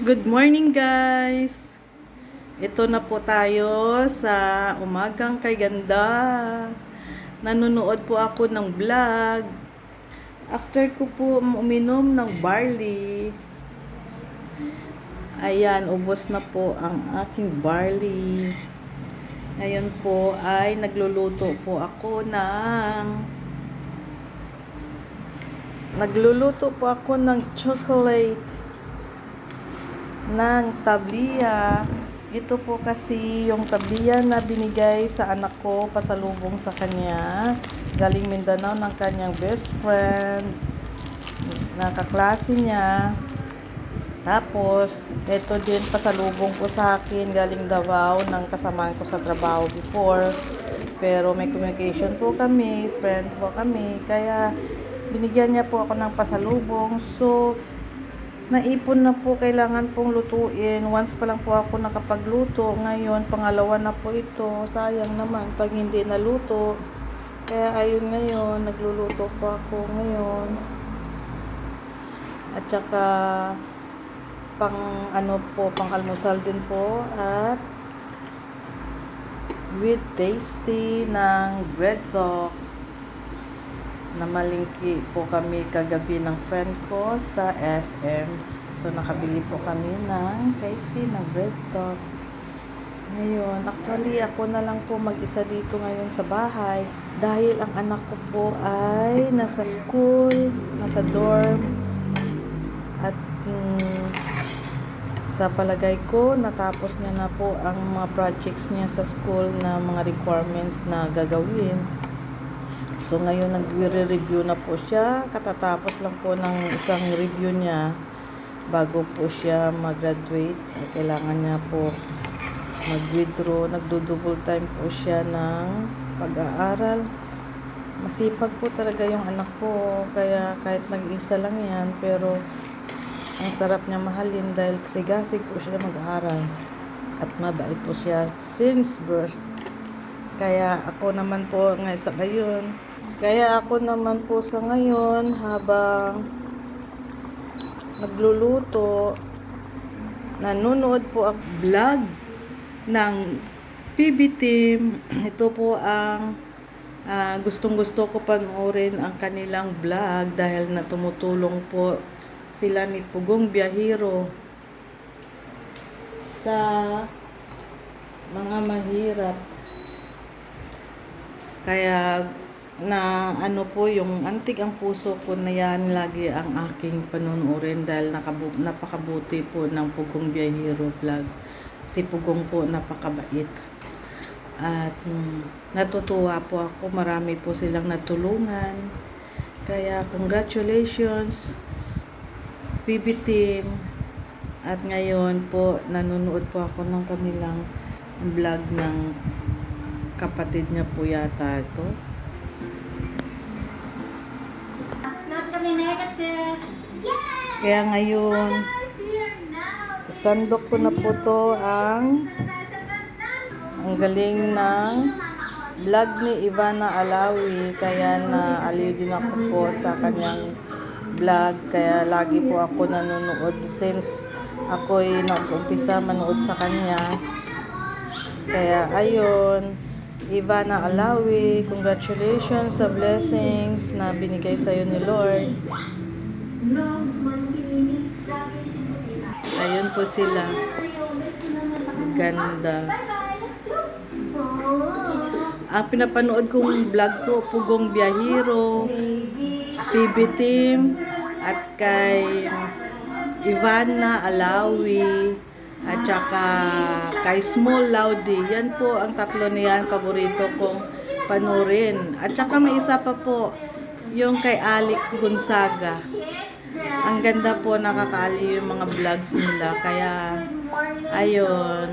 Good morning guys! Ito na po tayo sa umagang kay ganda. Nanonood po ako ng vlog. After ko po uminom ng barley. Ayan, ubos na po ang aking barley. Ngayon po ay nagluluto po ako ng chocolate ng tablia. Ito po kasi yung tablia na binigay sa anak ko, pasalubong sa kanya. Galing Mindanao ng kanyang best friend, na kaklase niya. Tapos, ito din pasalubong ko sa akin, galing Davao, ng kasamaan ko sa trabaho before. Pero may communication po kami, friend po kami, kaya binigyan niya po ako ng pasalubong. So, naipon na po, kailangan pong lutuin. Once pa lang po ako nakapagluto. Ngayon, pangalawa na po ito. Sayang naman pag hindi naluto. Kaya ayun ngayon, nagluluto po ako ngayon. At saka, pang almusal din po. At with tasty ng bread talk. Namalingki po kami kagabi ng friend ko sa SM. So, nakabili po kami ng tasty na bread talk. Ngayon, actually, ako na lang po mag-isa dito ngayon sa bahay. Dahil ang anak ko po ay nasa school, nasa dorm. At sa palagay ko, natapos niya na po ang mga projects niya sa school na mga requirements na gagawin. So, ngayon nag-review na po siya. Katatapos lang po ng isang review niya bago po siya mag-graduate. Kailangan niya po mag-withdraw. Nagdo-double time po siya ng pag-aaral. Masipag po talaga yung anak ko. Kaya kahit nag-isa lang yan, pero ang sarap niya mahalin dahil sigasig po siya mag-aaral. At mabait po siya since birth. Kaya ako naman po sa ngayon, habang nagluluto, nanonood po ang vlog ng PB Team. Ito po ang gustong-gusto ko panoorin ang kanilang vlog dahil na tumutulong po sila ni Pugong Biyahero sa mga mahirap. Kaya na yung antig ang puso ko na yan lagi ang aking panunurin dahil napakabuti po ng Pugong Biyahero vlog. Si Pugong po napakabait. At natutuwa po ako, marami po silang natulungan. Kaya congratulations PB Team. At ngayon po nanonood po ako ng kanilang vlog ng kapatid niya po yata ito. Kaya ngayon, sandok ko na po to ang galing ng vlog ni Ivana Alawi. Kaya naaliw din ako po sa kanyang vlog. Kaya lagi po ako nanonood since ako'y nag-umpisa manood sa kanya. Kaya ayun, Ivana Alawi, congratulations sa blessings na binigay sa'yo ni Lord. Ayun po sila. Ganda. Ang pinapanood kong vlog ko, Pugong Biyahero, PB Team, at kay Ivana Alawi, at saka kay Small Loudie. Yan po ang tatlo niyan, paborito kong panurin. At saka may isa pa po, yung kay Alex Gonzaga. Ang ganda po, nakakaali yung mga vlogs nila. Kaya, ayun.